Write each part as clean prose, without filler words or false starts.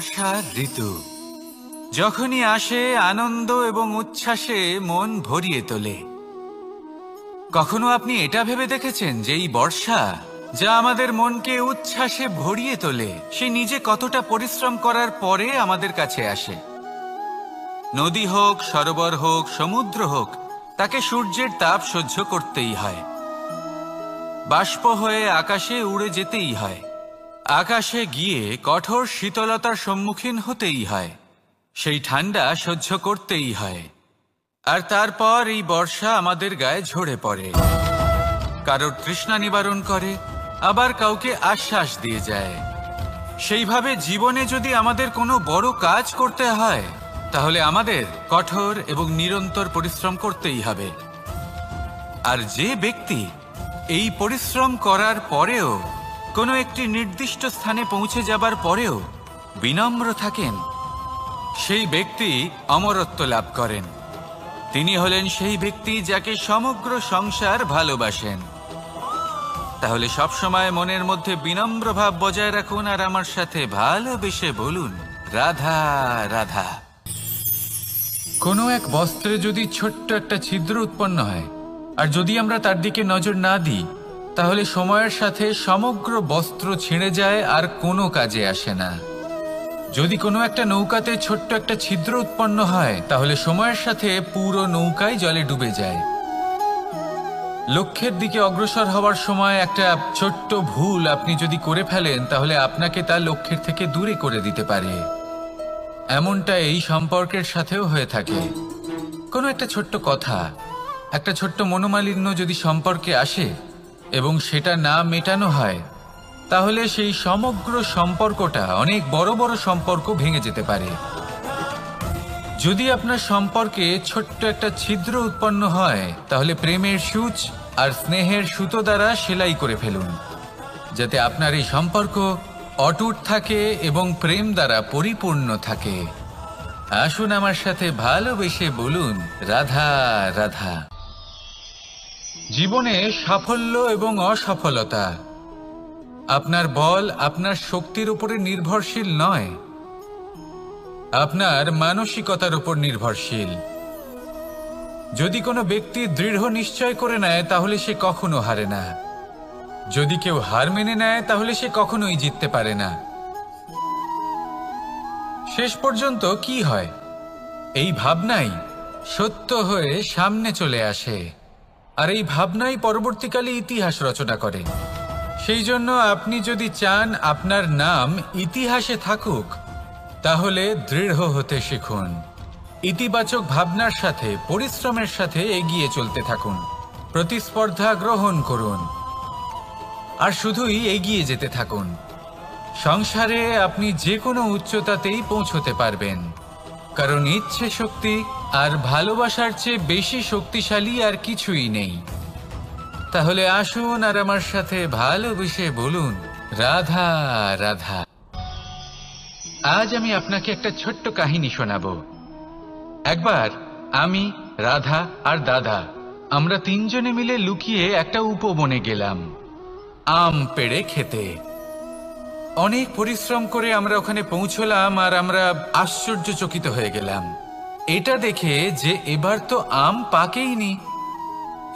বর্ষার ঋতু যখনই আসে আনন্দ এবং উচ্ছ্বাসে মন ভরিয়ে তোলে। কখনো আপনি এটা ভেবে দেখেছেন যে এই বর্ষা যা আমাদের মনকে উচ্ছ্বাসে ভরিয়ে তোলে সে নিজে কতটা পরিশ্রম করার পরে আমাদের কাছে আসে? নদী হোক, সরোবর হোক, সমুদ্র হোক, তাকে সূর্যের তাপ সহ্য করতেই হয়। বাষ্প হয়ে আকাশে উড়ে যেতেই হয়, আকাশে গিয়ে কঠোর শীতলতার সম্মুখীন হতেই হয়, সেই ঠান্ডা সহ্য করতেই হয়। আর তারপর এই বর্ষা আমাদের গায়ে ঝরে পড়ে, কারোর তৃষ্ণা নিবারণ করে, আবার কাউকে আশ্বাস দিয়ে যায়। সেইভাবে জীবনে যদি আমাদের কোনো বড় কাজ করতে হয় তাহলে আমাদের কঠোর এবং নিরন্তর পরিশ্রম করতেই হবে। আর যে ব্যক্তি এই পরিশ্রম করার পরেও কোনো একটি নির্দিষ্ট স্থানে পৌঁছে যাবার পরেও বিনম্র থাকেন, সেই ব্যক্তি অমরত্ব লাভ করেন। তিনি হলেন সেই ব্যক্তি যাকে সমগ্র সংসার ভালোবাসেন। তাহলে সবসময় মনের মধ্যে বিনম্র ভাব বজায় রাখুন আর আমার সাথে ভালোবেসে বলুন, রাধা রাধা। কোনো এক বস্ত্রে যদি ছোট্ট একটা ছিদ্র উৎপন্ন হয় আর যদি আমরা তার দিকে নজর না দিই তাহলে সময়ের সাথে সমগ্র বস্ত্র ছিঁড়ে যায় আর কোনো কাজে আসে না। যদি কোনো একটা নৌকাতে ছোট্ট একটা ছিদ্র উৎপন্ন হয় তাহলে সময়ের সাথে পুরো নৌকাই জলে ডুবে যায়। লক্ষ্যের দিকে অগ্রসর হওয়ার সময় একটা ছোট্ট ভুল আপনি যদি করে ফেলেন তাহলে আপনাকে তা লক্ষ্যের থেকে দূরে করে দিতে পারে। এমনটা এই সম্পর্কের সাথেও হয়ে থাকে। কোনো একটা ছোট্ট কথা, একটা ছোট্ট মনোমালিন্য যদি সম্পর্কে আসে এবং সেটা না মেটানো হয় তাহলে সেই সমগ্র সম্পর্কটা অনেক বড় বড় সম্পর্ক ভেঙে যেতে পারে। যদি আপনার সম্পর্কে ছোট্ট একটা ছিদ্র উৎপন্ন হয় তাহলে প্রেমের সূচ আর স্নেহের সুতো দ্বারা সেলাই করে ফেলুন, যাতে আপনার এই সম্পর্ক অটুট থাকে এবং প্রেম দ্বারা পরিপূর্ণ থাকে। আসুন আমার সাথে ভালোবেসে বলুন, রাধা রাধা। জীবনে সাফল্য এবং অসফলতা আপনার বল, আপনার শক্তির উপরে নির্ভরশীল নয়, আপনার মানসিকতার উপর নির্ভরশীল। যদি কোনো ব্যক্তি দৃঢ় নিশ্চয় করে নেয় তাহলে সে কখনো হারে না। যদি কেউ হার মেনে নেয় তাহলে সে কখনোই জিততে পারে না। শেষ পর্যন্ত কি হয়? এই ভাবনাই সত্য হয়ে সামনে চলে আসে, আর এই ভাবনাই পরবর্তীকালে ইতিহাস রচনা করে। সেই জন্য আপনি যদি চান আপনার নাম ইতিহাসে থাকুক তাহলে দৃঢ় হতে শিখুন। ইতিবাচক ভাবনার সাথে, পরিশ্রমের সাথে এগিয়ে চলতে থাকুন। প্রতিস্পর্ধা গ্রহণ করুন আর শুধুই এগিয়ে যেতে থাকুন। সংসারে আপনি যে কোনো উচ্চতাতেই পৌঁছতে পারবেন, কারণ ইচ্ছে শক্তি আর ভালোবাসার চেয়ে বেশি শক্তিশালী আর কিছুই নেই। তাহলে আসুন আর আমার সাথে ভালোবেসে বলুন, রাধা রাধা। আজ আমি আপনাকে একটা ছোট্ট কাহিনী শোনাবো। একবার আমি, রাধা আর দাদা আমরা তিনজনে মিলে লুকিয়ে একটা উপবনে গেলাম আম পেড়ে খেতে। অনেক পরিশ্রম করে আমরা ওখানে পৌঁছলাম আর আমরা আশ্চর্যচকিত হয়ে গেলাম এটা দেখে যে এবার তো আম পাকেইনি।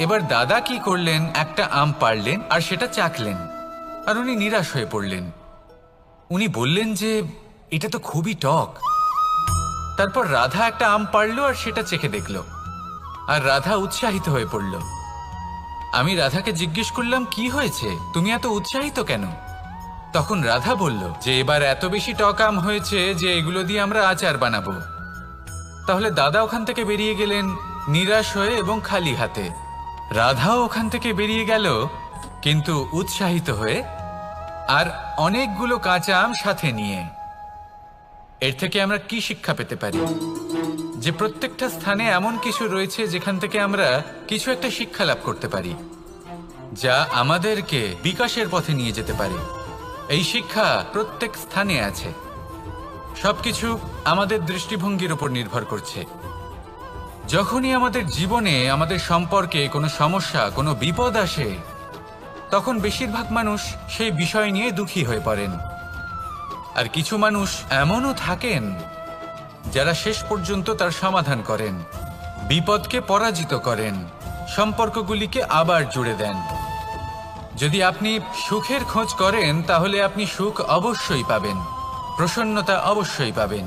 এবার দাদা কি করলেন, একটা আম পাড়লেন আর সেটা চাখলেন, আর উনি নিরাশ হয়ে পড়লেন। উনি বললেন যে এটা তো খুবই টক। তারপর রাধা একটা আম পাড়লো আর সেটা চেখে দেখলো, আর রাধা উৎসাহিত হয়ে পড়ল। আমি রাধাকে জিজ্ঞেস করলাম, কি হয়েছে, তুমি এত উৎসাহিত কেন? তখন রাধা বলল যে এবার এত বেশি টক আম হয়েছে যে এগুলো দিয়ে আমরা আচার বানাবো। তাহলে দাদা ওখান থেকে বেরিয়ে গেলেন নিরাশ হয়ে এবং খালি হাতে। রাধাও ওখান থেকে বেরিয়ে গেল কিন্তু উৎসাহিত হয়ে, আর অনেকগুলো কাঁচা আম সাথে নিয়ে। এর থেকে আমরা কি শিক্ষা পেতে পারি? যে প্রত্যেকটা স্থানে এমন কিছু রয়েছে যেখান থেকে আমরা কিছু একটা শিক্ষা লাভ করতে পারি, যা আমাদেরকে বিকাশের পথে নিয়ে যেতে পারে। এই শিক্ষা প্রত্যেক স্থানে আছে। সবকিছু আমাদের দৃষ্টিভঙ্গির উপর নির্ভর করছে। যখনই আমাদের জীবনে, আমাদের সম্পর্কে কোনো সমস্যা, কোনো বিপদ আসে, তখন বেশিরভাগ মানুষ সেই বিষয় নিয়ে দুঃখী হয়ে পড়েন। আর কিছু মানুষ এমনও থাকেন যারা শেষ পর্যন্ত তার সমাধান করেন, বিপদকে পরাজিত করেন, সম্পর্কগুলিকে আবার জুড়ে দেন। যদি আপনি সুখের খোঁজ করেন তাহলে আপনি সুখ অবশ্যই পাবেন, প্রসন্নতা অবশ্যই পাবেন।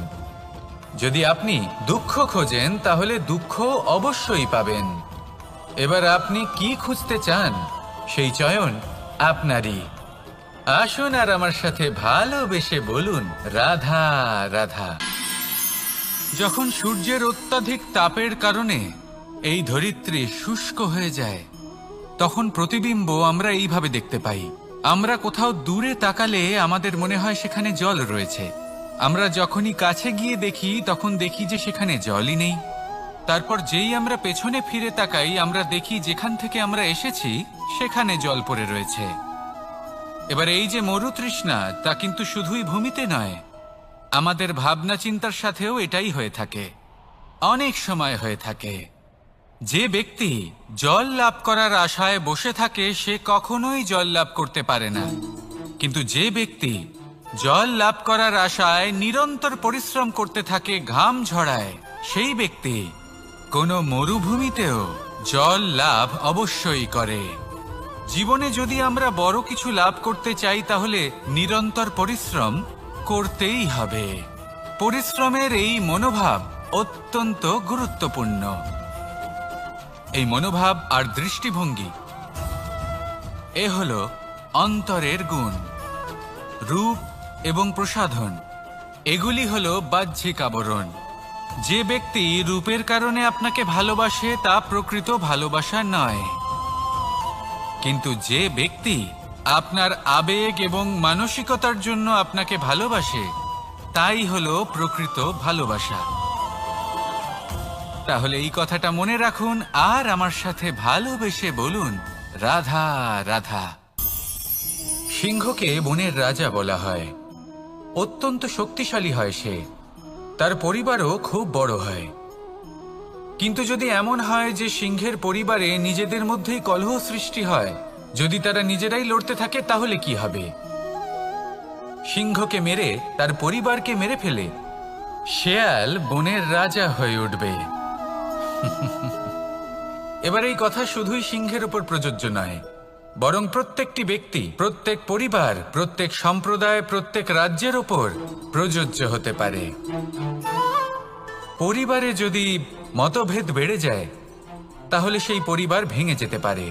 যদি আপনি দুঃখ খোঁজেন তাহলে দুঃখ অবশ্যই পাবেন। এবার আপনি কি খুঁজতে চান সেই চয়ন আপনারই। আসুন আর আমার সাথে ভালোবেসে বলুন রাধা রাধা। যখন সূর্যের অত্যাধিক তাপের কারণে এই ধরিত্রী শুষ্ক হয়ে যায় তখন প্রতিবিম্ব আমরা এইভাবে দেখতে পাই। আমরা কোথাও দূরে তাকালে আমাদের মনে হয় সেখানে জল রয়েছে। আমরা যখনই কাছে গিয়ে দেখি তখন দেখি যে সেখানে জলই নেই। তারপর যেই আমরা পেছনে ফিরে তাকাই আমরা দেখি যেখান থেকে আমরা এসেছি সেখানে জল পড়ে রয়েছে। এবার এই যে মরুতৃষ্ণা তা কিন্তু শুধুই ভূমিতে নয়, আমাদের ভাবনা চিন্তার সাথেও এটাই হয়ে থাকে, অনেক সময় হয়ে থাকে। যে ব্যক্তি জল লাভ করার আশায় বসে থাকে সে কখনোই জল লাভ করতে পারে না, কিন্তু যে ব্যক্তি জল লাভ করার আশায় নিরন্তর পরিশ্রম করতে থাকে, ঘাম ঝরায়, সেই ব্যক্তি কোনো মরুভূমিতেও জল লাভ অবশ্যই করে। জীবনে যদি আমরা বড় কিছু লাভ করতে চাই তাহলে নিরন্তর পরিশ্রম করতেই হবে। পরিশ্রমের এই মনোভাব অত্যন্ত গুরুত্বপূর্ণ। এই মনোভাব আর দৃষ্টিভঙ্গি এ হলো অন্তরের গুণ। রূপ এবং প্রসাধন এগুলি হলো বাহ্যিক আবরণ। যে ব্যক্তি রূপের কারণে আপনাকে ভালোবাসে তা প্রকৃত ভালোবাসা নয়, কিন্তু যে ব্যক্তি আপনার আবেগ এবং মানসিকতার জন্য আপনাকে ভালোবাসে তাই হলো প্রকৃত ভালোবাসা। তাহলে এই কথাটা মনে রাখুন আর আমার সাথে ভালোবেসে বলুন রাধা রাধা। সিংহকে বনের রাজা বলা হয়। অত্যন্ত শক্তিশালী হয় সে, তার পরিবারও খুব বড় হয়। কিন্তু যদি এমন হয় যে সিংহের পরিবারে নিজেদের মধ্যেই কলহ সৃষ্টি হয়, যদি তারা নিজেরাই লড়তে থাকে তাহলে কি হবে? সিংহকে মেরে তার পরিবারকে মেরে ফেলে শেয়াল বনের রাজা হয়ে উঠবে। এবার এই কথা শুধুই সিংহের উপর প্রযোজ্য নয়, বরং প্রত্যেকটি ব্যক্তি, প্রত্যেক পরিবার, প্রত্যেক সম্প্রদায়, প্রত্যেক রাজ্যের উপর প্রযোজ্য হতে পারে। পরিবারে যদি মতভেদ বেড়ে যায় তাহলে সেই পরিবার ভেঙে যেতে পারে।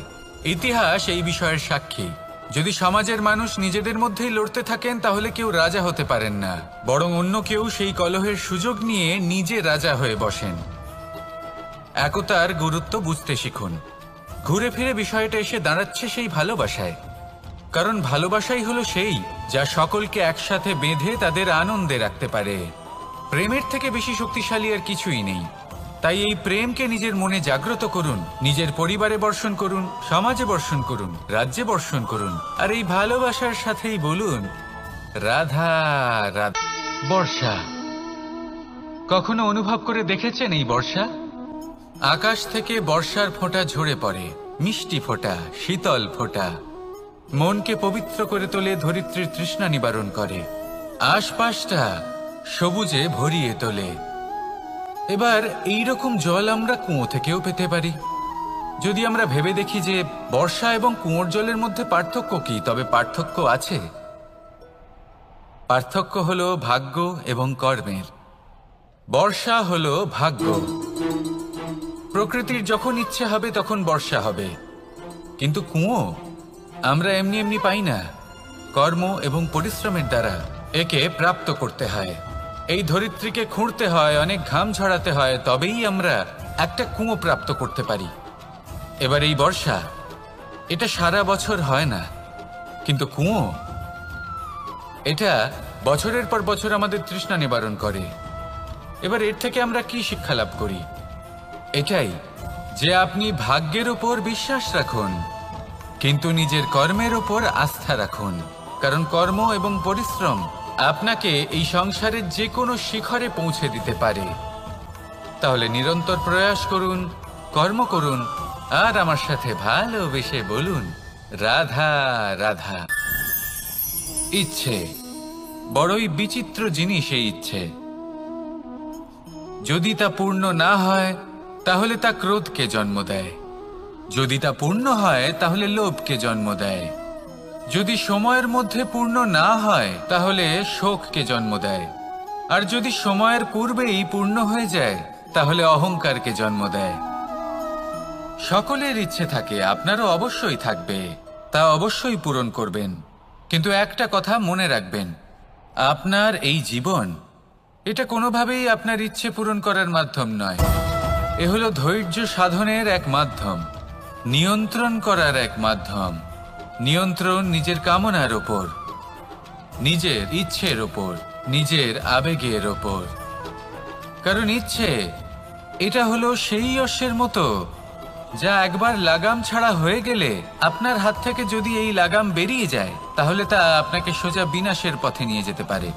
ইতিহাস এই বিষয়ের সাক্ষী। যদি সমাজের মানুষ নিজেদের মধ্যেই লড়তে থাকেন তাহলে কেউ রাজা হতে পারেন না, বরং অন্য কেউ সেই কলহের সুযোগ নিয়ে নিজে রাজা হয়ে বসেন। একতার গুরুত্ব বুঝতে শিখুন। ঘুরে ফিরে বিষয়টা এসে দাঁড়াচ্ছে সেই ভালোবাসায়, কারণ ভালোবাসাই হলো সেই যা সকলকে একসাথে বেঁধে তাদের আনন্দে রাখতে পারে। প্রেমের থেকে বেশি শক্তিশালী আর কিছুই নেই। তাই এই প্রেমকে নিজের মনে জাগ্রত করুন, নিজের পরিবারে বর্ষণ করুন, সমাজে বর্ষণ করুন, রাজ্যে বর্ষণ করুন, আর এই ভালোবাসার সাথেই বলুন রাধা রাধা। বর্ষা কখনো অনুভব করে দেখেছেন এই বর্ষা? আকাশ থেকে বর্ষার ফোঁটা ঝরে পড়ে, মিষ্টি ফোঁটা, শীতল ফোঁটা, মনকে পবিত্র করে তোলে, ধরিত্রীর তৃষ্ণা নিবারণ করে, আশপাশটা সবুজে ভরিয়ে তোলে। এবার এই রকম জল আমরা কুয়ো থেকেও পেতে পারি। যদি আমরা ভেবে দেখি যে বর্ষা এবং কুয়োর জলের মধ্যে পার্থক্য কি, তবে পার্থক্য আছে। পার্থক্য হলো ভাগ্য এবং কর্মের। বর্ষা হলো ভাগ্য। প্রকৃতির যখন ইচ্ছে হবে তখন বর্ষা হবে, কিন্তু কুয়ো আমরা এমনি এমনি পাই না। কর্ম এবং পরিশ্রমের দ্বারা একে প্রাপ্ত করতে হয়। এই ধরিত্রীকে খুঁড়তে হয়, অনেক ঘাম ঝরাতে হয়, তবেই আমরা একটা কুয়ো প্রাপ্ত করতে পারি। এবার এই বর্ষা, এটা সারা বছর হয় না, কিন্তু কুয়ো এটা বছরের পর বছর আমাদের তৃষ্ণা নিবারণ করে। এবার এর থেকে আমরা কি শিক্ষা লাভ করি? এটাই যে আপনি ভাগ্যের উপর বিশ্বাস রাখুন, কিন্তু নিজের কর্মের উপর আস্থা রাখুন, কারণ কর্ম এবং পরিশ্রম আপনাকে এই সংসারের যে কোনো শিখরে পৌঁছে দিতে পারে। তাহলে নিরন্তর প্রয়াস করুন, কর্ম করুন, আর আমার সাথে ভালোবেসে বলুন রাধা রাধা। ইচ্ছে বড়ই বিচিত্র জিনিস এই ইচ্ছে। যদি তা পূর্ণ না হয় তাহলে তা ক্রোধকে জন্ম দেয়, যদি তা পূর্ণ হয় তাহলে লোভকে জন্ম দেয়, যদি সময়ের মধ্যে পূর্ণ না হয় তাহলে শোককে জন্ম দেয়, আর যদি সময়ের পূর্বেই পূর্ণ হয়ে যায় তাহলে অহংকারকে জন্ম দেয়। সকলের ইচ্ছে থাকে, আপনারও অবশ্যই থাকবে, তা অবশ্যই পূরণ করবেন। কিন্তু একটা কথা মনে রাখবেন, আপনার এই জীবন এটা কোনোভাবেই আপনার ইচ্ছে পূরণ করার মাধ্যম নয়। এ হলো ধৈর্য সাধনের এক মাধ্যম, নিয়ন্ত্রণ করার এক মাধ্যম। নিয়ন্ত্রণ নিজের কামনার ওপর, নিজের ইচ্ছের ওপর, নিজের আবেগের ওপর। কারণ ইচ্ছে এটা হলো সেই অশ্বের মতো যা একবার লাগাম ছাড়া হয়ে গেলে আপনার হাত থেকে যদি এই লাগাম বেরিয়ে যায় তাহলে তা আপনাকে সোজা বিনাশের পথে নিয়ে যেতে পারে।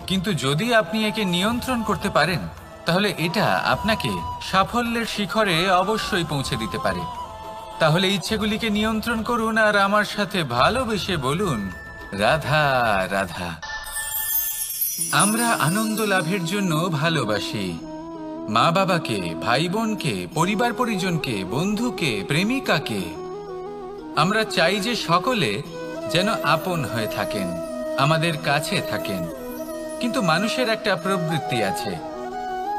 কিন্তু যদি আপনি একে নিয়ন্ত্রণ করতে পারেন তাহলে এটা আপনাকে সাফল্যের শিখরে অবশ্যই পৌঁছে দিতে পারে। তাহলে ইচ্ছেগুলিকে নিয়ন্ত্রণ করুন আর আমার সাথে ভালোবেসে বলুন, রাধা রাধা। আমরা আনন্দ লাভের জন্য ভালোবাসি মা বাবাকে, ভাই বোনকে, পরিবার পরিজনকে, বন্ধুকে, প্রেমিকাকে। আমরা চাই যে সকলে যেন আপন হয়ে থাকেন, আমাদের কাছে থাকেন। কিন্তু মানুষের একটা প্রবৃত্তি আছে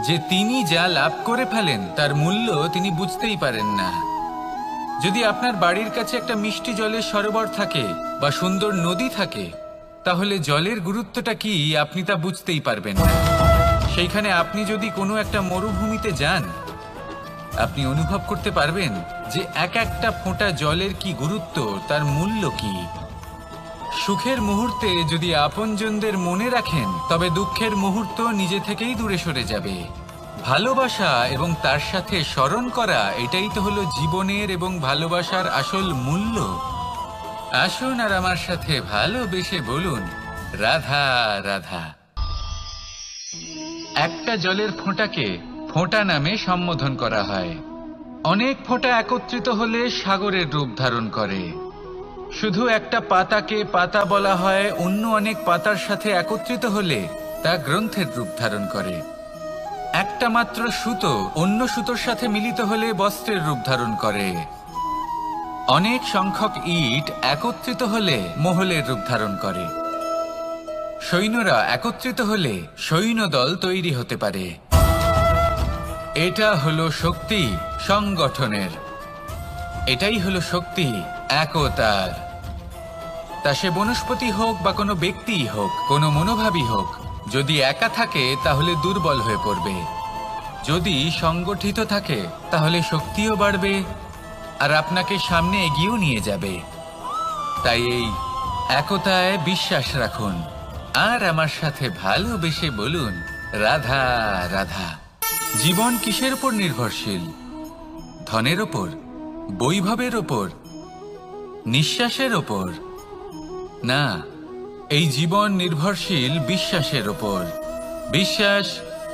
যে তিনি যা লাভ করে ফেলেন তার মূল্য তিনি বুঝতেই পারেন না। যদি আপনার বাড়ির কাছে একটা মিষ্টি জলের সরোবর থাকে বা সুন্দর নদী থাকে তাহলে জলের গুরুত্বটা কি আপনি তা বুঝতেই পারবেন না। সেইখানে আপনি যদি কোনো একটা মরুভূমিতে যান আপনি অনুভব করতে পারবেন যে এক একটা ফোঁটা জলের কি গুরুত্ব, তার মূল্য কি। সুখের মুহূর্তে যদি আপনজনদের মনে রাখেন তবে দুঃখের মুহূর্ত নিজে থেকেই দূরে সরে যাবে। ভালোবাসা এবং তার সাথে স্মরণ করা, এটাই তো হলো জীবনের এবং ভালোবাসার আসল মূল্য। আসুন আর আমার সাথে ভালোবেসে বলুন, রাধা রাধা। একটা জলের ফোঁটাকে ফোঁটা নামে সম্বোধন করা হয়। অনেক ফোঁটা একত্রিত হলে সাগরের রূপ ধারণ করে। শুধু একটা পাতাকে পাতা বলা হয়, অন্য অনেক পাতার সাথে একত্রিত হলে তা গ্রন্থের রূপ ধারণ করে। একটা মাত্র সুতো অন্য সুতোর সাথে মিলিত হলে বস্ত্রের রূপ ধারণ করে। অনেক সংখ্যক ইট একত্রিত হলে মহলের রূপ ধারণ করে। সৈন্যরা একত্রিত হলে সৈন্যদল তৈরি হতে পারে। এটা হলো শক্তি সংগঠনের, এটাই হলো শক্তি একতার। তা সে বনস্পতি হোক বা কোনো ব্যক্তিই হোক, কোনো মনোভাবই হোক, যদি একা থাকে তাহলে দুর্বল হয়ে পড়বে। যদি সংগঠিত থাকে তাহলে শক্তিও বাড়বে আর আপনাকে সামনে এগিয়েও নিয়ে যাবে। তাই এই একতায় বিশ্বাস রাখুন আর আমার সাথে ভালোবেসে বলুন, রাধা রাধা। জীবন কিসের উপর নির্ভরশীল? ধনের ওপর, বৈভবের ওপর, নিঃশ্বাসের ওপর? না, এই জীবন নির্ভরশীল বিশ্বাসের ওপর। বিশ্বাস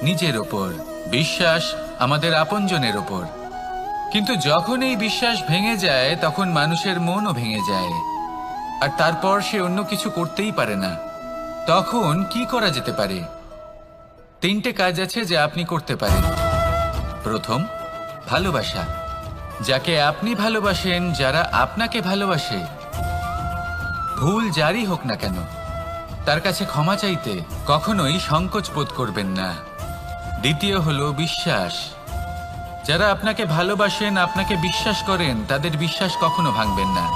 নিজের ওপর, বিশ্বাস আমাদের আপনজনের ওপর। কিন্তু যখন এই বিশ্বাস ভেঙে যায় তখন মানুষের মনও ভেঙে যায় আর তারপর সে অন্য কিছু করতেই পারে না। তখন কি করা যেতে পারে? তিনটে কাজ আছে যা আপনি করতে পারেন। প্রথম, ভালোবাসা। যাকে আপনি ভালোবাসেন, যারা আপনাকে ভালোবাসে, ভুল যারই হোক না কেন, তার কাছে ক্ষমা চাইতে কখনোই সংকোচ বোধ করবেন না। দ্বিতীয় হলো বিশ্বাস। যারা আপনাকে ভালোবাসেন, আপনাকে বিশ্বাস করেন, তাদের বিশ্বাস কখনো ভাঙবেন না।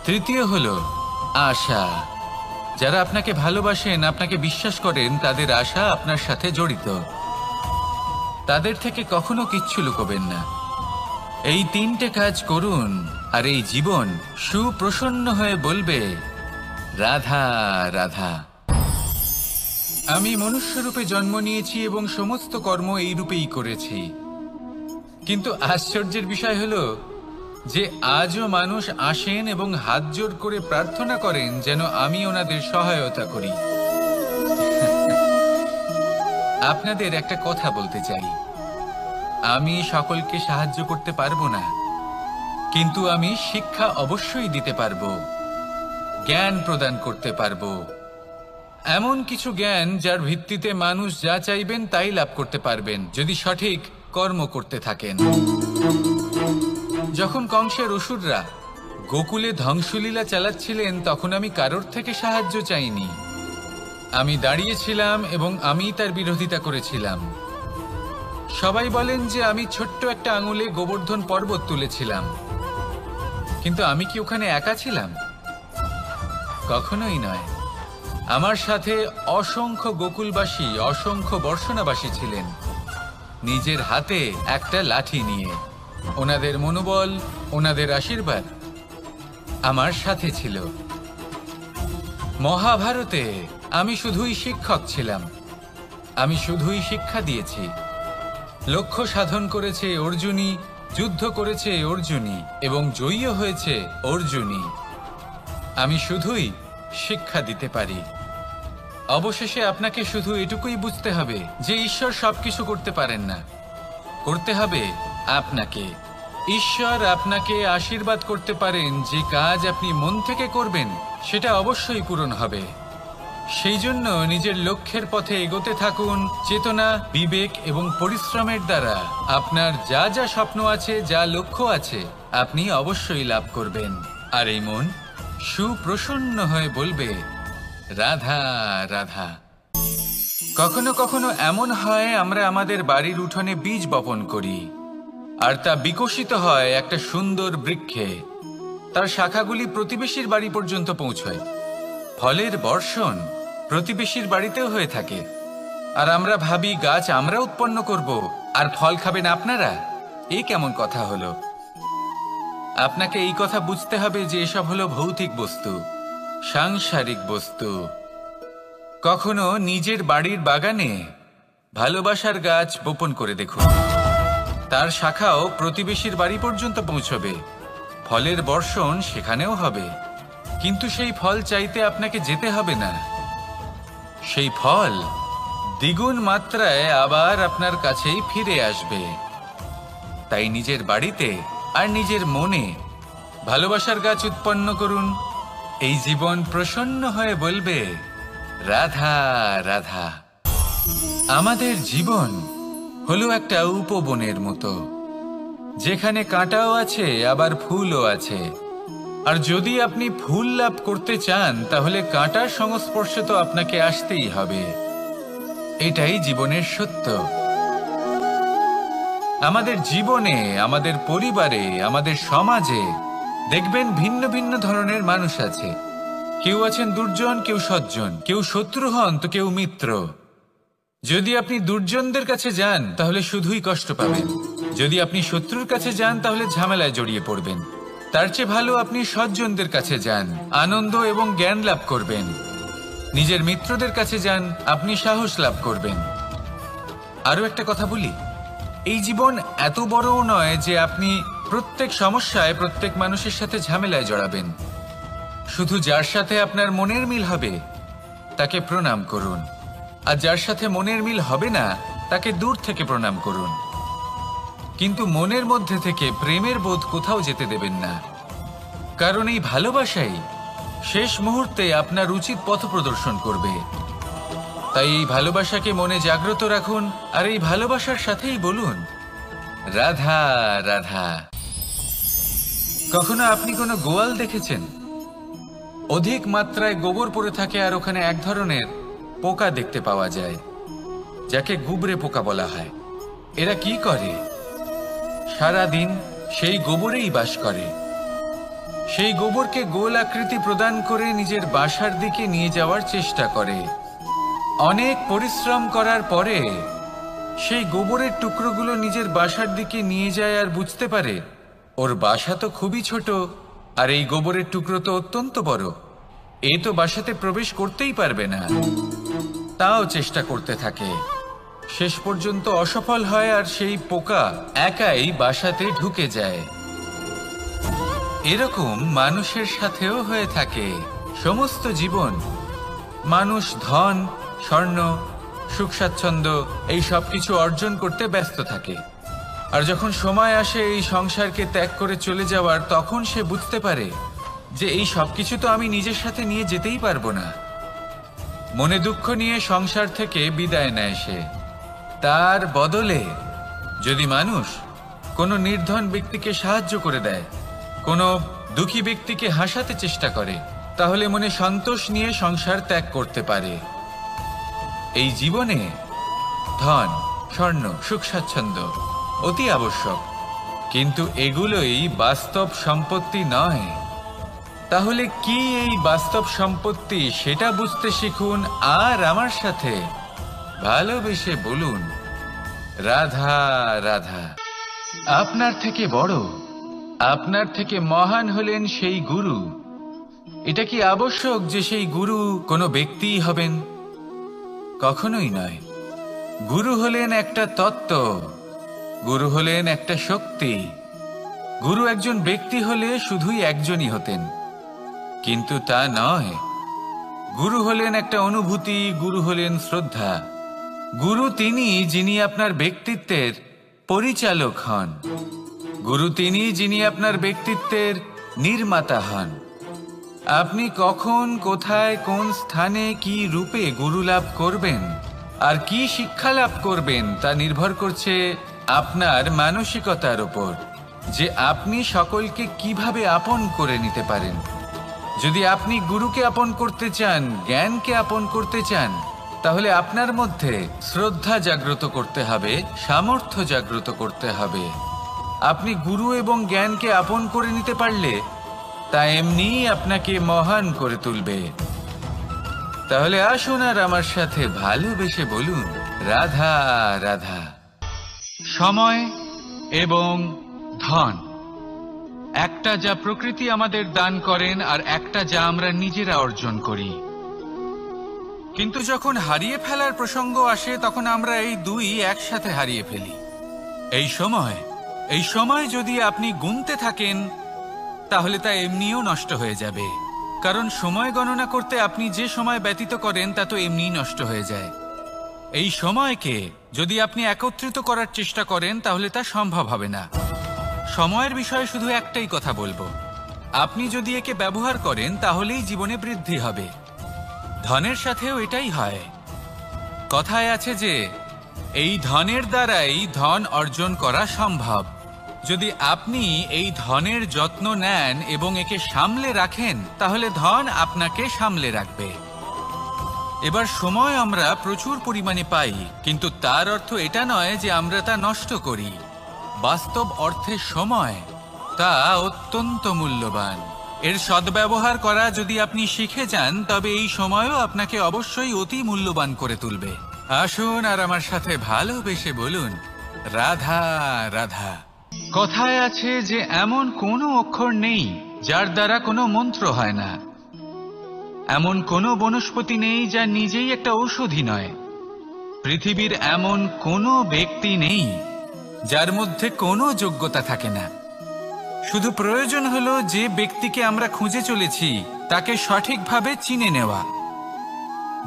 তৃতীয় হলো আশা। যারা আপনাকে ভালোবাসেন, আপনাকে বিশ্বাস করেন, তাদের আশা আপনার সাথে জড়িত। তাদের থেকে কখনো কিচ্ছু লুকোবেন না। এই তিনটে কাজ করুন আর এই জীবন সুপ্রসন্ন হয়ে বলবে, রাধা রাধা। আমি মনুষ্যরূপে জন্ম নিয়েছি এবং সমস্ত কর্ম এই রূপেই করেছি। কিন্তু আশ্চর্যের বিষয় হলো যে আজও মানুষ আসেন এবং হাত জোড় করে প্রার্থনা করেন যেন আমি ওনাদের সহায়তা করি। আপনাদের একটা কথা বলতে চাই, আমি সকলকে সাহায্য করতে পারবো না, কিন্তু আমি শিক্ষা অবশ্যই দিতে পারবো, জ্ঞান প্রদান করতে পারবো। এমন কিছু জ্ঞান যার ভিত্তিতে মানুষ যা চাইবেন তাই লাভ করতে পারবেন যদি সঠিক কর্ম করতে থাকেন। যখন কংসের অসুররা গোকুলে ধ্বংসলীলা চালাচ্ছিলেন তখন আমি কারোর থেকে সাহায্য চাইনি। আমি দাঁড়িয়েছিলাম এবং আমি তার বিরোধিতা করেছিলাম। সবাই বলেন যে আমি ছোট্ট একটা আঙুলে গোবর্ধন পর্বত তুলেছিলাম, কিন্তু আমি কি ওখানে একা ছিলাম? কখনোই নয়। আমার সাথে অসংখ্য গোকুলবাসী, অসংখ্য বর্ষণাবাসী ছিলেন, নিজের হাতে একটা লাঠি নিয়ে। ওনাদের মনোবল, ওনাদের আশীর্বাদ আমার সাথে ছিল। মহাভারতে আমি শুধুই শিক্ষক ছিলাম, আমি শুধুই শিক্ষা দিয়েছি। লক্ষ্য সাধন করেছে অর্জুনই, যুদ্ধ করেছে অর্জুনই এবং জয়ীও হয়েছে অর্জুনই। আমি শুধুই শিক্ষা দিতে পারি। অবশেষে আপনাকে শুধু এটুকুই বুঝতে হবে যে ঈশ্বর সবকিছু করতে পারেন না, করতে হবে আপনাকে। ঈশ্বর আপনাকে আশীর্বাদ করতে পারেন যে কাজ আপনি মন থেকে করবেন সেটা অবশ্যই পূরণ হবে। সেই জন্য নিজের লক্ষ্যের পথে এগোতে থাকুন। চেতনা, বিবেক এবং পরিশ্রমের দ্বারা আপনার যা যা স্বপ্ন আছে, যা লক্ষ্য আছে, আপনি অবশ্যই লাভ করবেন। আর এই মন সুপ্রসন্ন হয়ে বলবে, রাধা রাধা। কখনো কখনো এমন হয় আমরা আমাদের বাড়ির উঠোনে বীজ বপন করি, আর তা বিকশিত হয় একটা সুন্দর বৃক্ষে। তার শাখাগুলি প্রতিবেশীর বাড়ি পর্যন্ত পৌঁছয়। ফলের বর্ষণ প্রতিবেশীর বাড়িতেও হয়ে থাকে। আর আমরা ভাবি গাছ আমরা উৎপন্ন করব আর ফল খাবেন আপনারা। এই কেমন কথা হলো? আপনাকে এই কথা বুঝতে হবে যে এসব হলো ভৌতিক বস্তু, সাংসারিক বস্তু। কখনো নিজের বাড়ির বাগানে ভালোবাসার গাছ বপন করে দেখুন। তার শাখাও প্রতিবেশীর বাড়ি পর্যন্ত পৌঁছবে, ফলের বর্ষণ সেখানেও হবে। কিন্তু সেই ফল চাইতে আপনাকে যেতে হবে না, সেই ফল দ্বিগুণ মাত্রায় আবার আপনার কাছেই ফিরে আসবে। তাই নিজের বাড়িতে আর নিজের মনে ভালোবাসার গাছ উৎপন্ন করুন। এই জীবন প্রসন্ন হয়ে বলবে, রাধা রাধা। আমাদের জীবন হলো একটা উপবনের মতো, যেখানে কাঁটাও আছে আবার ফুলও আছে। আর যদি আপনি ফুল লাভ করতে চান তাহলে কাঁটার সংস্পর্শে তো আপনাকে আসতেই হবে। এটাই জীবনের সত্য। আমাদের জীবনে, আমাদের পরিবারে, আমাদের সমাজে দেখবেন ভিন্ন ভিন্ন ধরনের মানুষ আছে। কেউ আছেন দুর্জন, কেউ সজ্জন, কেউ শত্রু হন তো কেউ মিত্র। যদি আপনি দুর্জনদের কাছে যান তাহলে শুধুই কষ্ট পাবেন, যদি আপনি শত্রুর কাছে যান তাহলে ঝামেলায় জড়িয়ে পড়বেন। তার চেয়ে ভালো আপনি সজ্জনদের কাছে যান, আনন্দ এবং জ্ঞান লাভ করবেন। নিজের মিত্রদের কাছে যান, আপনি সাহস লাভ করবেন। আরও একটা কথা বলি, এই জীবন এত বড়ও নয় যে আপনি প্রত্যেক সমস্যায় প্রত্যেক মানুষের সাথে ঝামেলায় জড়াবেন। শুধু যার সাথে আপনার মনের মিল হবে তাকে প্রণাম করুন, আর যার সাথে মনের মিল হবে না তাকে দূর থেকে প্রণাম করুন। কিন্তু মনের মধ্যে থেকে প্রেমের বোধ কোথাও যেতে দেবেন না, কারণ এই ভালোবাসাই শেষ মুহূর্তে আপনার উচিত পথ প্রদর্শন করবে। তাই এই ভালোবাসাকে মনে জাগ্রত রাখুন, আর এই ভালোবাসার সাথেই বলুন, রাধা রাধা। কখনো আপনি কোনো গোয়াল দেখেছেন? অধিক মাত্রায় গোবর পড়ে থাকে আর ওখানে এক ধরনের পোকা দেখতে পাওয়া যায়, যাকে গুবরে পোকা বলা হয়। এরা কি করে? সারাদিন সেই গোবরেই বাস করে। সেই গোবরকে গোল আকৃতি প্রদান করে নিজের বাসার দিকে নিয়ে যাওয়ার চেষ্টা করে। অনেক পরিশ্রম করার পরে সেই গোবরের টুকরোগুলো নিজের বাসার দিকে নিয়ে যায় আর বুঝতে পারে ওর বাসা তো খুবই ছোট, আর এই গোবরের টুকরো তো অত্যন্ত বড়। এ তো বাসাতে প্রবেশ করতেই পারবে না। তাও চেষ্টা করতে থাকে, শেষ পর্যন্ত অসফল হয় আর সেই পোকা একাই বাসাতে ঢুকে যায়। এরকম মানুষের সাথেও হয়ে থাকে। সমস্ত জীবন মানুষ ধন, স্বর্ণ, সুখ স্বাচ্ছন্দ্য এই সব কিছু অর্জন করতে ব্যস্ত থাকে। আর যখন সময় আসে এই সংসারকে ত্যাগ করে চলে যাওয়ার, তখন সে বুঝতে পারে যে এই সব কিছু তো আমি নিজের সাথে নিয়ে যেতেই পারবো না। মনে দুঃখ নিয়ে সংসার থেকে বিদায় নেয় সে। তার বদলে যদি মানুষ কোনো নির্ধন ব্যক্তিকে সাহায্য করে দেয়, কোনো দুঃখী ব্যক্তিকে হাসাতে চেষ্টা করে, তাহলে মনে সন্তোষ নিয়ে সংসার ত্যাগ করতে পারে। এই জীবনে ধন, স্বর্ণ, সুখ স্বাচ্ছন্দ্য অতি আবশ্যক, কিন্তু এগুলোই বাস্তব সম্পত্তি নয়। তাহলে কি এই বাস্তব সম্পত্তি সেটা বুঝতে শিখুন আর আমার সাথে ভালোবেসে বলুন, রাধা রাধা। আপনার থেকে বড়, আপনার থেকে মহান হলেন সেই গুরু। এটা কি আবশ্যক যে সেই গুরু কোনো ব্যক্তিই হবেন? কখনোই নয়। গুরু হলেন একটা তত্ত্ব, গুরু হলেন একটা শক্তি। গুরু একজন ব্যক্তি হলে শুধুই একজনই হতেন, কিন্তু তা নয়। গুরু হলেন একটা অনুভূতি, গুরু হলেন শ্রদ্ধা। গুরু তিনি যিনি আপনার ব্যক্তিত্বের পরিচালক হন। গুরু তিনি যিনি আপনার ব্যক্তিত্বের নির্মাতা হন। আপনি কখন, কোথায়, কোন স্থানে, কি রূপে গুরু লাভ করবেন আর কি শিক্ষা লাভ করবেন তা নির্ভর করছে আপনার মানসিকতার উপর, যে আপনি সকলকে কিভাবে আপন করে নিতে পারেন। যদি আপনি গুরুকে আপন করতে চান, জ্ঞানকে আপন করতে চান, তাহলে আপনার মধ্যে শ্রদ্ধা জাগ্রত করতে হবে, সামর্থ্য জাগ্রত করতে হবে। আপনি গুরু এবং জ্ঞানকে আপন করে নিতে পারলে তা এমনিই আপনাকে মহান করে তুলবে। তাহলে আসুন আর আমার সাথে ভালোবেসে বলুন, রাধা রাধা। সময় এবং ধন, একটা যা প্রকৃতি আমাদের দান করেন আর একটা যা আমরা নিজেরা অর্জন করি। কিন্তু যখন হারিয়ে ফেলার প্রসঙ্গ আসে তখন আমরা এই দুই একসাথে হারিয়ে ফেলি। এই সময় যদি আপনি গুনতে থাকেন তাহলে তা এমনিও নষ্ট হয়ে যাবে, কারণ সময় গণনা করতে আপনি যে সময় ব্যতীত করেন তা তো এমনিই নষ্ট হয়ে যায়। এই সময়কে যদি আপনি একত্রিত করার চেষ্টা করেন তাহলে তা সম্ভব হবে না। সময়ের বিষয়ে শুধু একটাই কথা বলবো, আপনি যদি একে ব্যবহার করেন তাহলেই জীবনে বৃদ্ধি হবে। ধনের সাথেও এটাই হয়। কথায় আছে যে এই ধনের দ্বারাই ধন অর্জন করা সম্ভব। যদি আপনি এই ধনের যত্ন নেন এবং একে সামলে রাখেন তাহলে ধন আপনাকে সামলে রাখবে। এবার সময় আমরা প্রচুর পরিমাণে পাই, কিন্তু তার অর্থ এটা নয় যে আমরা তা নষ্ট করি। বাস্তব অর্থে সময় তা অত্যন্ত মূল্যবান। এর সদ্ব্যবহার করা যদি আপনি শিখে যান তবে এই সময়ও আপনাকে অবশ্যই অতি মূল্যবান করে তুলবে। আসুন আর আমার সাথে ভালোবেসে বলুন, রাধা রাধা। কথায় আছে যে এমন কোনো অক্ষর নেই যার দ্বারা কোনো মন্ত্র হয় না। এমন কোনো বনস্পতি নেই যা নিজেই একটা ঔষধি নয়। পৃথিবীর এমন কোনো ব্যক্তি নেই যার মধ্যে কোনো যোগ্যতা থাকে না। শুধু প্রয়োজন হলো যে ব্যক্তিকে আমরা খুঁজে চলেছি তাকে সঠিকভাবে চিনে নেওয়া।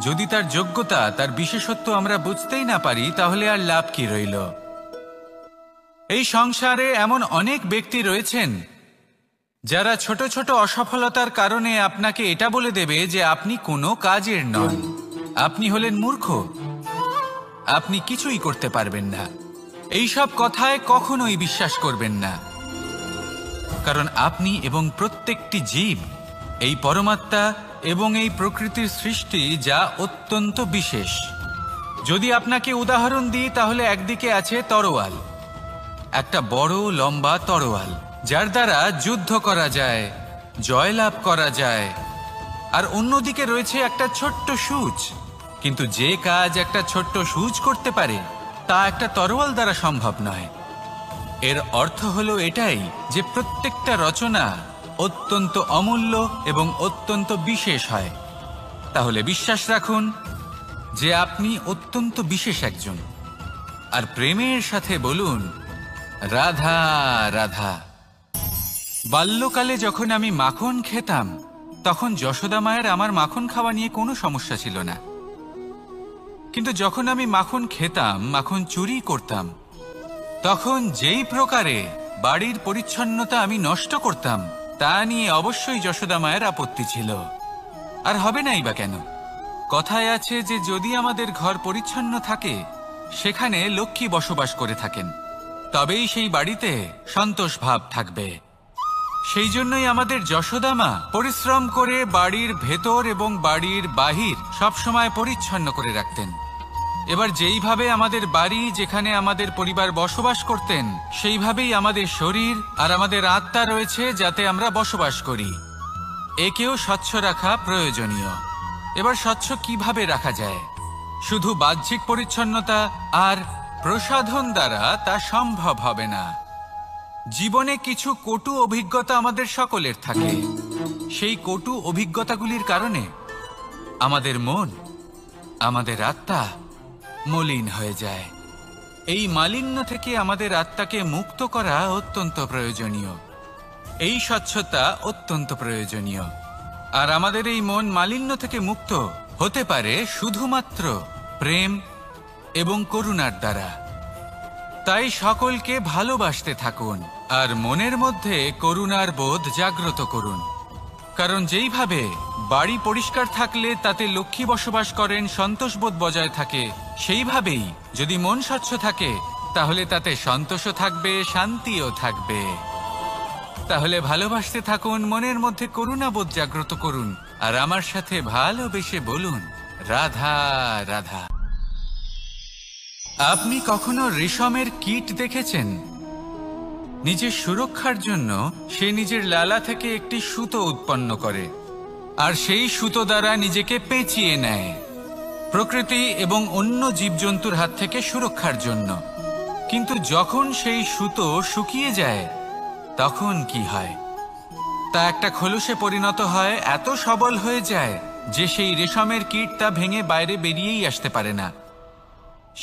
যদি তার যোগ্যতা, তার বিশেষত্ব আমরা বুঝতেই না পারি তাহলে আর লাভ কি রইল? এই সংসারে এমন অনেক ব্যক্তি রয়েছেন যারা ছোট ছোট অসফলতার কারণে আপনাকে এটা বলে দেবে যে আপনি কোনো কাজের নন, আপনি হলেন মূর্খ, আপনি কিছুই করতে পারবেন না। এইসব কথায় কখনোই বিশ্বাস করবেন না, কারণ আপনি এবং প্রত্যেকটি জীব এই পরমাত্মা এবং এই প্রকৃতির সৃষ্টি যা অত্যন্ত বিশেষ। যদি আপনাকে উদাহরণ দিই তাহলে একদিকে আছে তরোয়াল, একটা বড় লম্বা তরোয়াল যার দ্বারা যুদ্ধ করা যায়, জয়লাভ করা যায়। আর অন্যদিকে রয়েছে একটা ছোট্ট সূঁচ, কিন্তু যে কাজ একটা ছোট্ট সূঁচ করতে পারে তা একটা তরোয়াল দ্বারা সম্ভব নয়। এর অর্থ হলো এটাই যে প্রত্যেকটা রচনা অত্যন্ত অমূল্য এবং অত্যন্ত বিশেষ হয়। তাহলে বিশ্বাস রাখুন যে আপনি অত্যন্ত বিশেষ একজন, আর প্রেমের সাথে বলুন, রাধা রাধা। বাল্যকালে যখন আমি মাখন খেতাম তখন যশোদা মায়ের আমার মাখন খাওয়া নিয়ে কোনো সমস্যা ছিল না, কিন্তু যখন আমি মাখন খেতাম, মাখন চুরি করতাম, তখন যেই প্রকারে বাড়ির পরিচ্ছন্নতা আমি নষ্ট করতাম তা নিয়ে অবশ্যই যশোদা মায়ের আপত্তি ছিল। আর হবে নাই বা কেন? কথায় আছে যে যদি আমাদের ঘর পরিচ্ছন্ন থাকে সেখানে লক্ষ্মী বসবাস করে থাকেন, তবেই সেই বাড়িতে সন্তোষ ভাব থাকবে। সেই জন্যই আমাদের যশোদা মা পরিশ্রম করে বাড়ির ভেতর এবং বাড়ির বাহির সবসময় পরিচ্ছন্ন করে রাখতেন। এবার যেইভাবে আমাদের বাড়ি, যেখানে আমাদের পরিবার বসবাস করতেন, সেইভাবেই আমাদের শরীর আর আমাদের আত্মা রয়েছে যাতে আমরা বসবাস করি। একেও স্বচ্ছ রাখা প্রয়োজনীয়। এবার স্বচ্ছ কিভাবে রাখা যায়? শুধু বাহ্যিক পরিচ্ছন্নতা আর প্রসাধন দ্বারা তা সম্ভব হবে না। জীবনে কিছু কটু অভিজ্ঞতা আমাদের সকলের থাকে। সেই কটু অভিজ্ঞতাগুলির কারণে আমাদের মন, আমাদের আত্মা মলিন হয়ে যায়। এই মালিন্য থেকে আমাদের আত্মাকে মুক্ত করা অত্যন্ত প্রয়োজনীয়। এই স্বচ্ছতা অত্যন্ত প্রয়োজনীয়। আর আমাদের এই মন মালিন্য থেকে মুক্ত হতে পারে শুধুমাত্র প্রেম এবং করুণার দ্বারা। তাই সকলকে ভালোবাসতে থাকুন আর মনের মধ্যে করুণার বোধ জাগ্রত করুন। কারণ যেইভাবে বাড়ি পরিষ্কার থাকলে তাতে লক্ষ্মী বসবাস করেন, সন্তোষবোধ বজায় থাকে, সেইভাবেই যদি মন স্বচ্ছ থাকে তাহলে তাতে সন্তোষও থাকবে, শান্তিও থাকবে। তাহলে ভালোবাসতে থাকুন, মনের মধ্যে করুণাবোধ জাগ্রত করুন আর আমার সাথে ভালোবেসে বলুন, রাধা রাধা। আপনি কখনো রেশমের কীট দেখেছেন? নিজের সুরক্ষার জন্য সে নিজের লালা থেকে একটি সুতো উৎপন্ন করে আর সেই সুতো দ্বারা নিজেকে পেঁচিয়ে নেয়, প্রকৃতি এবং অন্য জীবজন্তুর হাত থেকে সুরক্ষার জন্য। কিন্তু যখন সেই সুতো শুকিয়ে যায় তখন কি হয়? তা একটা খোলসে পরিণত হয়, এত সবল হয়ে যায় যে সেই রেশমের কীট তা ভেঙে বাইরে বেরিয়েই আসতে পারে না।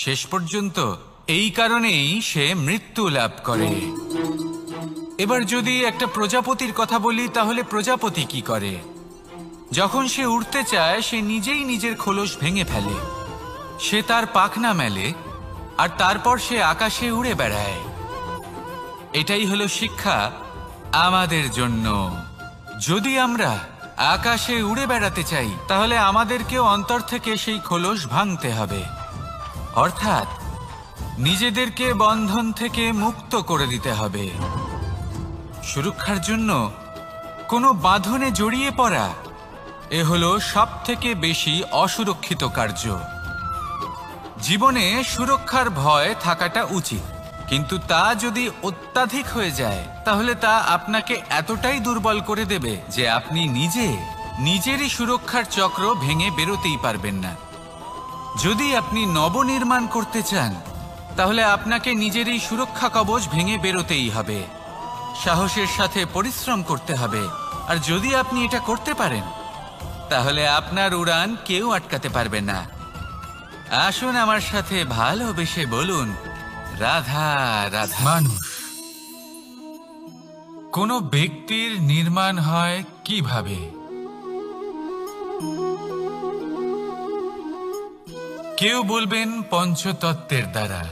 শেষ পর্যন্ত এই কারণেই সে মৃত্যু লাভ করে। এবার যদি একটা প্রজাপতির কথা বলি, তাহলে প্রজাপতি কি করে? যখন সে উড়তে চায় সে নিজেই নিজের খোলস ভেঙে ফেলে, সে তার পাখনা মেলে আর তারপর সে আকাশে উড়ে বেড়ায়। এটাই হলো শিক্ষা আমাদের জন্য। যদি আমরা আকাশে উড়ে বেড়াতে চাই তাহলে আমাদেরকেও অন্তর থেকে সেই খোলস ভাঙতে হবে, অর্থাৎ নিজেদেরকে বন্ধন থেকে মুক্ত করে দিতে হবে। সুরক্ষার জন্য কোনো বাঁধনে জড়িয়ে পড়া এ হলো সবথেকে বেশি অসুরক্ষিত কার্য। জীবনে সুরক্ষার ভয় থাকাটা উচিত, কিন্তু তা যদি অত্যাধিক হয়ে যায় তাহলে তা আপনাকে এতটাই দুর্বল করে দেবে যে আপনি নিজেরই সুরক্ষার চক্র ভেঙে বেরোতেই পারবেন না। যদি আপনি নবনির্মাণ করতে চান তাহলে আপনাকে নিজেরই সুরক্ষা কবচ ভেঙে বেরোতেই হবে, সাহসের সাথে পরিশ্রম করতে হবে। আর যদি আপনি এটা করতে পারেন তাহলে আপনার উড়ান কেউ আটকাতে পারবে না। আসুন আমার সাথে ভালোবেসে বলুন, রাধা রাধা। মানুষ, কোনো ব্যক্তির নির্মাণ হয় কিভাবে? কেউ বলবেন পঞ্চতত্ত্বের দ্বারা,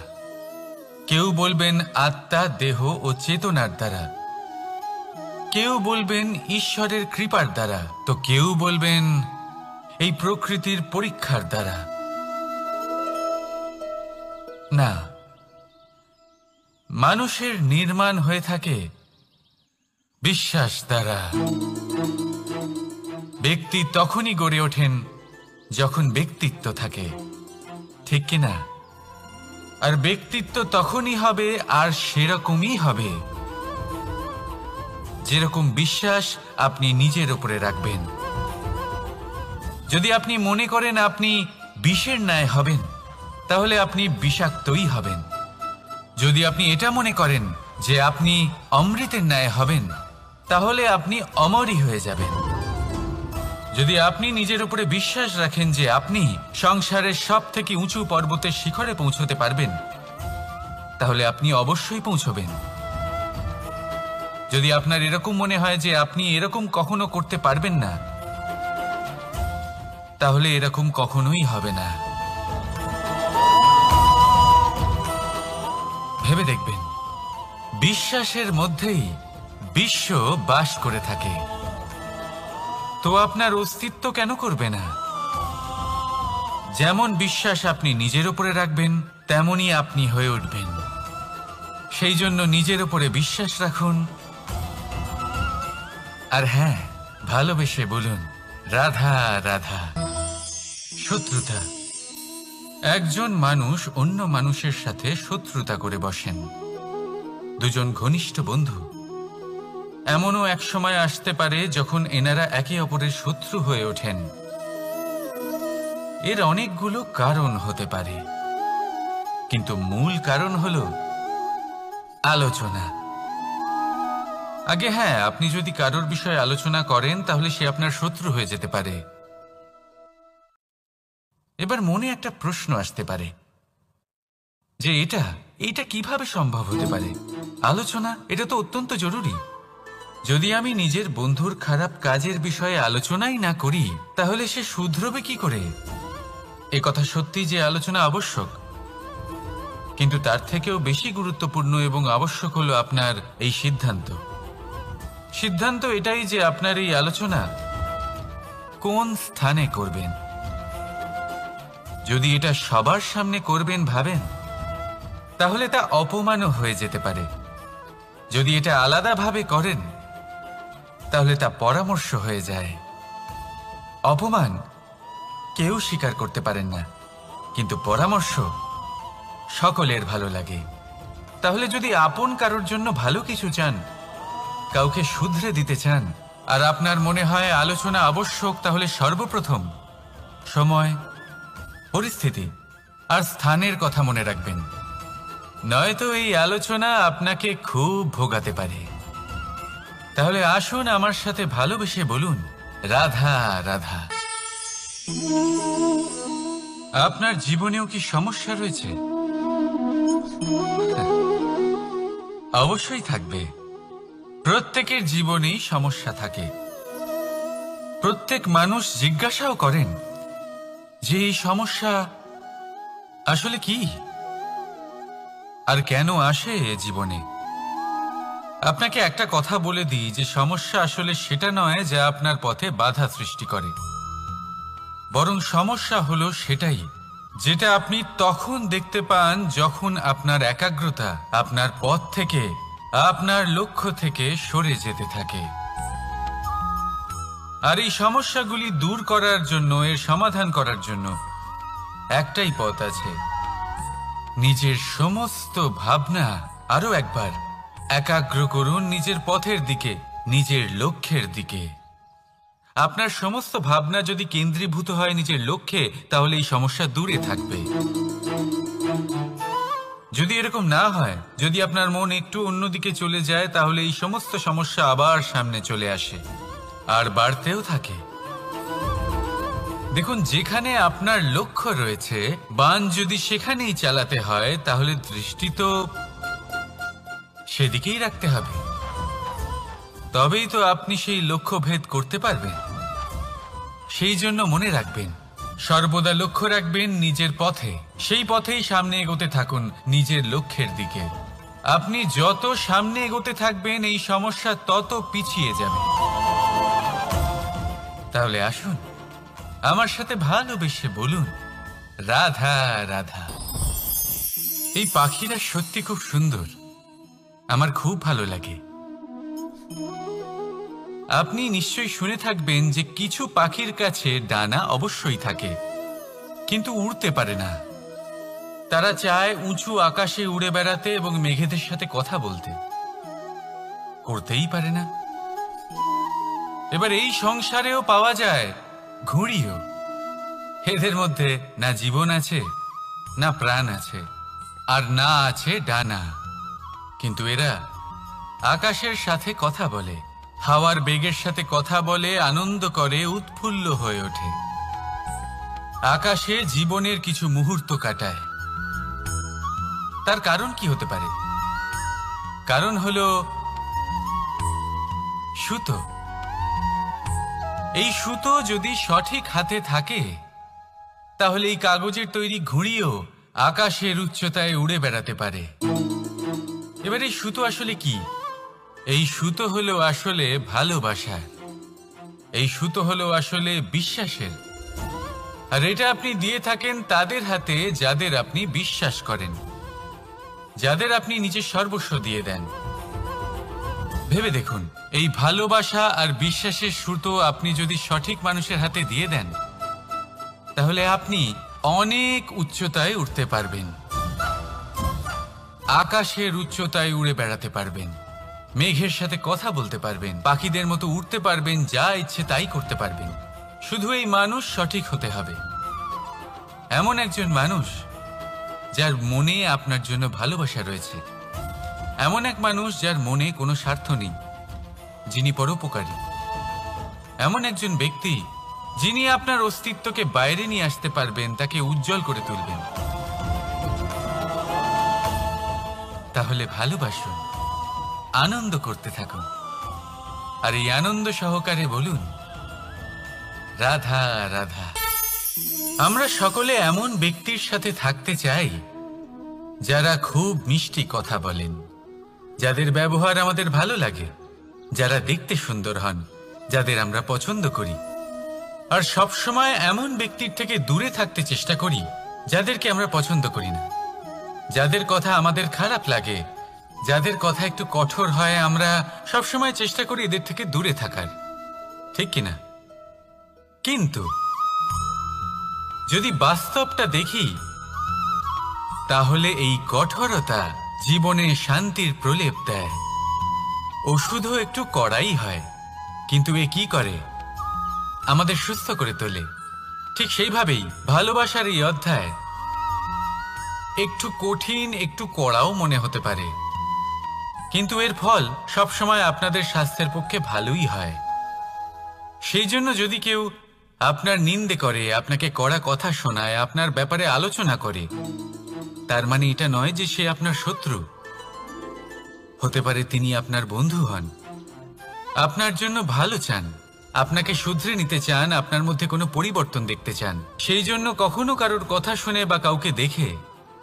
কেউ বলবেন আত্মা, দেহ ও চেতনার দ্বারা, কেউ বলবেন ঈশ্বরের কৃপার দ্বারা, তো কেউ বলবেন এই প্রকৃতির পরীক্ষার দ্বারা। না, মানুষের নির্মাণ হয়ে থাকে বিশ্বাস দ্বারা। ব্যক্তি তখনই গড়ে ওঠেন যখন ব্যক্তিত্ব থাকে, ঠিক কিনা? আর ব্যক্তিত্ব তখনই হবে আর সেরকমই হবে যেরকম বিশ্বাস আপনি নিজের উপরে রাখবেন। যদি আপনি মনে করেন আপনি বিষের ন্যায় হবেন তাহলে আপনি বিষাক্তই হবেন। যদি আপনি এটা মনে করেন যে আপনি অমৃতের ন্যায় হবেন তাহলে আপনি অমরই হয়ে যাবেন। যদি আপনি নিজের উপরে বিশ্বাস রাখেন যে আপনি সংসারের সব থেকে উঁচু পর্বতের শিখরে পৌঁছতে পারবেন তাহলে আপনি অবশ্যই পৌঁছবেন। যদি আপনার এরকম মনে হয় যে আপনি এরকম কখনো করতে পারবেন না তাহলে এরকম কখনোই হবে না। ভেবে দেখবেন, বিশ্বাসের মধ্যেই বিশ্ব বাস করে থাকে, তো আপনার অস্তিত্ব কেন করবে না? যেমন বিশ্বাস আপনি নিজের উপরে রাখবেন তেমনই আপনি হয়ে উঠবেন। সেই জন্য নিজের উপরে বিশ্বাস রাখুন, আর হ্যাঁ, ভালোবেসে বলুন রাধা রাধা। শত্রুতা, একজন মানুষ অন্য মানুষের সাথে শত্রুতা করে বসেন, দুজন ঘনিষ্ঠ বন্ধু। এমনও এক সময় আসতে পারে যখন এনারা একে অপরের শত্রু হয়ে ওঠেন। এর অনেকগুলো কারণ হতে পারে, কিন্তু মূল কারণ হলো আলোচনা। আগে হ্যাঁ, আপনি যদি কারোর বিষয়ে আলোচনা করেন তাহলে সে আপনার শত্রু হয়ে যেতে পারে। এবার মনে একটা প্রশ্ন আসতে পারে যে এটা কিভাবে সম্ভব হতে পারে? আলোচনা, এটা তো অত্যন্ত জরুরি। যদি আমি নিজের বন্ধুর খারাপ কাজের বিষয়ে আলোচনাই না করি তাহলে সে শুধরবে কি করে? এ কথা সত্যি যে আলোচনা আবশ্যক, কিন্তু তার থেকেও বেশি গুরুত্বপূর্ণ এবং আবশ্যক হলো আপনার এই সিদ্ধান্ত এটাই যে আপনার এই আলোচনা কোন স্থানে করবেন। যদি এটা সবার সামনে করবেন ভাবেন, তাহলে তা অপমানও হয়ে যেতে পারে। যদি এটা আলাদাভাবে করেন তাহলে তা পরামর্শ হয়ে যায়। অপমান কেউ স্বীকার করতে পারেন না, কিন্তু পরামর্শ সকলের ভালো লাগে। তাহলে যদি আপন কারোর জন্য ভালো কিছু চান, কাউকে শুধরে দিতে চান, আর আপনার মনে হয় আলোচনা আবশ্যক, তাহলে সর্বপ্রথম সময়, পরিস্থিতি আর স্থানের কথা মনে রাখবেন, নয়তো এই আলোচনা আপনাকে খুব ভোগাতে পারে। তাহলে আসুন আমার সাথে ভালোবেসে বলুন রাধা রাধা। আপনার জীবনেও কি সমস্যা রয়েছে? অবশ্যই থাকবে। প্রত্যেকের জীবনেই সমস্যা থাকে। প্রত্যেক মানুষ জিজ্ঞাসাও করেন যে এই সমস্যা আসলে কি আর কেন আসে এ জীবনে। আপনাকে একটা কথা বলে দিই যে সমস্যা আসলে সেটা নয় যা আপনার পথে বাধা সৃষ্টি করে, বরং সমস্যা হলো সেটাই যেটা আপনি তখন দেখতে পান যখন আপনার একাগ্রতা আপনার পথ থেকে, আপনার লক্ষ্য থেকে সরে যেতে থাকে। আর এই সমস্যাগুলি দূর করার জন্য, এর সমাধান করার জন্য একটাই পথ আছে, নিজের সমস্ত ভাবনা আরো একবার একাগ্র করুন নিজের পথের দিকে, নিজের লক্ষ্যের দিকে। আপনার সমস্ত ভাবনা যদি কেন্দ্রীভূত হয় নিজের লক্ষ্যে, তাহলে এই সমস্যা দূরে থাকবে। যদি এরকম না হয়, যদি আপনার মন একটু অন্যদিকে চলে যায়, তাহলে এই সমস্ত সমস্যা আবার সামনে চলে আসে আর বাড়তেও থাকে। দেখুন, যেখানে আপনার লক্ষ্য রয়েছে, বান যদি সেখানেই চালাতে হয়, তাহলে দৃষ্টি তো সেদিকেই রাখতে হবে। তবেই তো আপনি সেই লক্ষ্য ভেদ করতে পারবেন। সেই জন্য মনে রাখবেন, সর্বদা লক্ষ্য রাখবেন নিজের পথে, সেই পথেই সামনে এগোতে থাকুন নিজের লক্ষ্যের দিকে। আপনি যত সামনে এগোতে থাকবেন এই সমস্যা তত পিছিয়ে যাবে। তাহলে আসুন আমার সাথে ভালোবেসে বলুন রাধা রাধা। এই পাখিরা সত্যি খুব সুন্দর, আমার খুব ভালো লাগে। আপনি নিশ্চয়ই শুনে থাকবেন যে কিছু পাখির কাছে ডানা অবশ্যই থাকে, কিন্তু উড়তে পারে না। তারা চায় উঁচু আকাশে উড়ে বেড়াতে এবং মেঘেদের সাথে কথা বলতে, করতেই পারে না। এবার এই সংসারেও পাওয়া যায় ঘুড়িও। এদের মধ্যে না জীবন আছে, না প্রাণ আছে, আর না আছে ডানা, কিন্তু এরা আকাশের সাথে কথা বলে, হাওয়ার বেগের সাথে কথা বলে, আনন্দ করে, উৎফুল্ল হয়ে ওঠে। আকাশে জীবনের কিছু মুহূর্ত কাটায়। তার কারণ কি হতে পারে? কারণ হলো সুতো। এই সুতো যদি সঠিক হাতে থাকে, তাহলে এই কাগজের তৈরি ঘুড়িও আকাশের উচ্চতায় উড়ে বেড়াতে পারে। এবার এই সুতো আসলে কি? এই সুতো হলো আসলে ভালোবাসা। এই সুতো হলো আসলে বিশ্বাসের। আর এটা আপনি দিয়ে থাকেন তাদের হাতে যাদের আপনি বিশ্বাস করেন, যাদের আপনি নিজের সর্বস্ব দিয়ে দেন। ভেবে দেখুন, এই ভালোবাসা আর বিশ্বাসের সুতো আপনি যদি সঠিক মানুষের হাতে দিয়ে দেন, তাহলে আপনি অনেক উচ্চতায় উঠতে পারবেন, আকাশের উচ্চতায় উড়ে বেড়াতে পারবেন, মেঘের সাথে কথা বলতে পারবেন, পাখিদের মতো উড়তে পারবেন, যা ইচ্ছে তাই করতে পারবেন। শুধু এই মানুষ সঠিক হতে হবে, এমন একজন মানুষ যার মনে আপনার জন্য ভালোবাসা রয়েছে, এমন এক মানুষ যার মনে কোনো স্বার্থ নেই, যিনি পরোপকারী, এমন একজন ব্যক্তি যিনি আপনার অস্তিত্বকে বাইরে নিয়ে আসতে পারবেন, তাকে উজ্জ্বল করে তুলবেন। তাহলে ভালোবাসুন, আনন্দ করতে থাকুন, আর এই আনন্দ সহকারে বলুন, রাধা রাধা। আমরা সকলে এমন ব্যক্তির সাথে থাকতে চাই যারা খুব মিষ্টি কথা বলেন, যাদের ব্যবহার আমাদের ভালো লাগে, যারা দেখতে সুন্দর হন, যাদের আমরা পছন্দ করি। আর সবসময় এমন ব্যক্তির থেকে দূরে থাকতে চেষ্টা করি যাদেরকে আমরা পছন্দ করি না, যাদের কথা আমাদের খারাপ লাগে, যাদের কথা একটু কঠোর হয়। আমরা সবসময় চেষ্টা করি এদের থেকে দূরে থাকার, ঠিক কিনা? কিন্তু যদি বাস্তবটা দেখি, তাহলে এই কঠোরতা জীবনে শান্তির প্রলেপ দেয়। ওষুধও একটু কড়াই হয়, কিন্তু এ কি করে? আমাদের সুস্থ করে তোলে। ঠিক সেইভাবেই ভালোবাসার এই অধ্যায় একটু কঠিন, একটু কড়াও মনে হতে পারে, কিন্তু এর ফল সবসময় আপনাদের স্বাস্থ্যের পক্ষে ভালোই হয়। সেই জন্য যদি কেউ আপনার নিন্দে করে, আপনাকে কড়া কথা শোনায়, আপনার ব্যাপারে আলোচনা করে, তার মানে এটা নয় যে সে আপনার শত্রু। হতে পারে তিনি আপনার বন্ধু হন, আপনার জন্য ভালো চান, আপনাকে শুধরে নিতে চান, আপনার মধ্যে কোনো পরিবর্তন দেখতে চান। সেই জন্য কখনো কারোর কথা শুনে বা কাউকে দেখে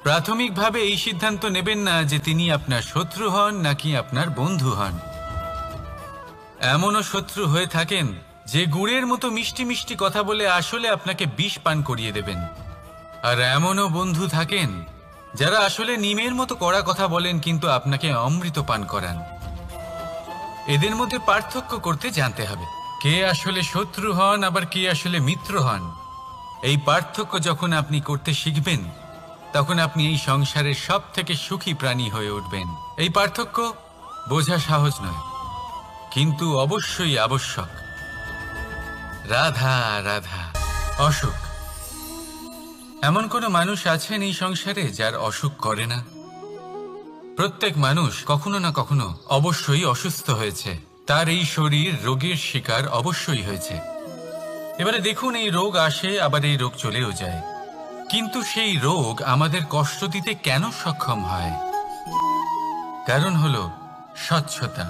প্রাথমিকভাবে এই সিদ্ধান্ত নেবেন না যে তিনি আপনার শত্রু হন নাকি আপনার বন্ধু হন। এমনও শত্রু হয়ে থাকেন যে গুড়ের মতো মিষ্টি মিষ্টি কথা বলে আসলে আপনাকে বিষ পান করিয়ে দেবেন। আর এমনও বন্ধু থাকেন যারা আসলে নিমের মতো কড়া কথা বলেন, কিন্তু আপনাকে অমৃত পান করান। এদের মধ্যে পার্থক্য করতে জানতে হবে, কে আসলে শত্রু হন আবার কে আসলে মিত্র হন। এই পার্থক্য যখন আপনি করতে শিখবেন, তখন আপনি এই সংসারের সব থেকে সুখী প্রাণী হয়ে উঠবেন। এই পার্থক্য বোঝা সহজ নয়, কিন্তু অবশ্যই আবশ্যক। রাধা রাধা। অসুখ। এমন কোনো মানুষ আছেন এই সংসারে যার অসুখ করে না? প্রত্যেক মানুষ কখনো না কখনো অবশ্যই অসুস্থ হয়েছে, তার এই শরীর রোগের শিকার অবশ্যই হয়েছে। এবারে দেখুন, এই রোগ আসে, আবার এই রোগ চলেও যায়, কিন্তু সেই রোগ আমাদের কষ্ট দিতে কেন সক্ষম হয়? কারণ হলো স্বচ্ছতা।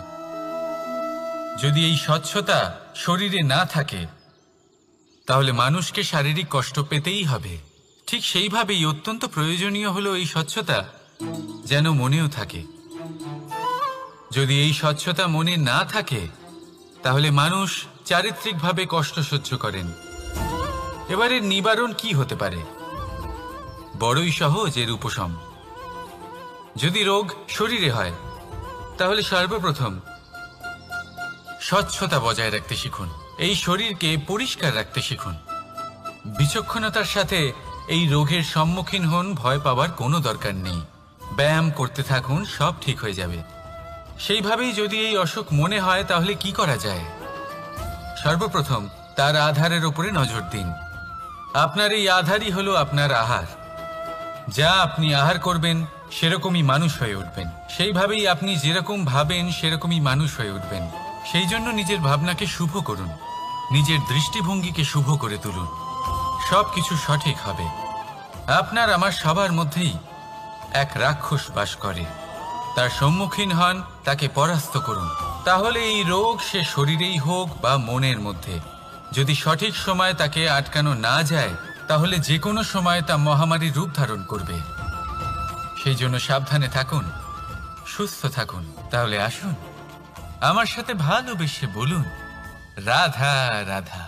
যদি এই স্বচ্ছতা শরীরে না থাকে, তাহলে মানুষকে শারীরিক কষ্ট পেতেই হবে। ঠিক সেইভাবেই অত্যন্ত প্রয়োজনীয় হলো এই স্বচ্ছতা যেন মনেও থাকে। যদি এই স্বচ্ছতা মনে না থাকে, তাহলে মানুষ চারিত্রিকভাবে কষ্ট সহ্য করেন। এবারে নিবারণ কি হতে পারে? বড়ই সহজ এর উপশম। যদি রোগ শরীরে হয়, তাহলে সর্বপ্রথম স্বচ্ছতা বজায় রাখতে শিখুন, এই শরীরকে পরিষ্কার রাখতে শিখুন। বিচক্ষণতার সাথে এই রোগের সম্মুখীন হন, ভয় পাওয়ার কোনো দরকার নেই। ব্যায়াম করতে থাকুন, সব ঠিক হয়ে যাবে। সেইভাবেই যদি এই অসুখ মনে হয়, তাহলে কি করা যায়? সর্বপ্রথম তার আধারের উপরে নজর দিন। আপনার এই আধারই হলো আপনার আহার। যা আপনি আহার করবেন, সেরকমই মানুষ হয়ে উঠবেন। সেইভাবেই আপনি যেরকম ভাবেন, সেরকমই মানুষ হয়ে উঠবেন। সেই জন্য নিজের ভাবনাকে শুভ করুন, নিজের দৃষ্টিভঙ্গিকে শুভ করে তুলুন, সব কিছু সঠিক হবে। আপনার আমার সবার মধ্যেই এক রাক্ষস বাস করে, তার সম্মুখীন হন, তাকে পরাস্ত করুন। তাহলে এই রোগ সে শরীরেই হোক বা মনের মধ্যে, যদি সঠিক সময় তাকে আটকানো না যায়, তাহলে যে কোনো সময় তা মহামারীর রূপ ধারণ করবে। সেই জন্য সাবধানে থাকুন, সুস্থ থাকুন। তাহলে আসুন, আমার সাথে ভালোবেসে বলুন, রাধা রাধা।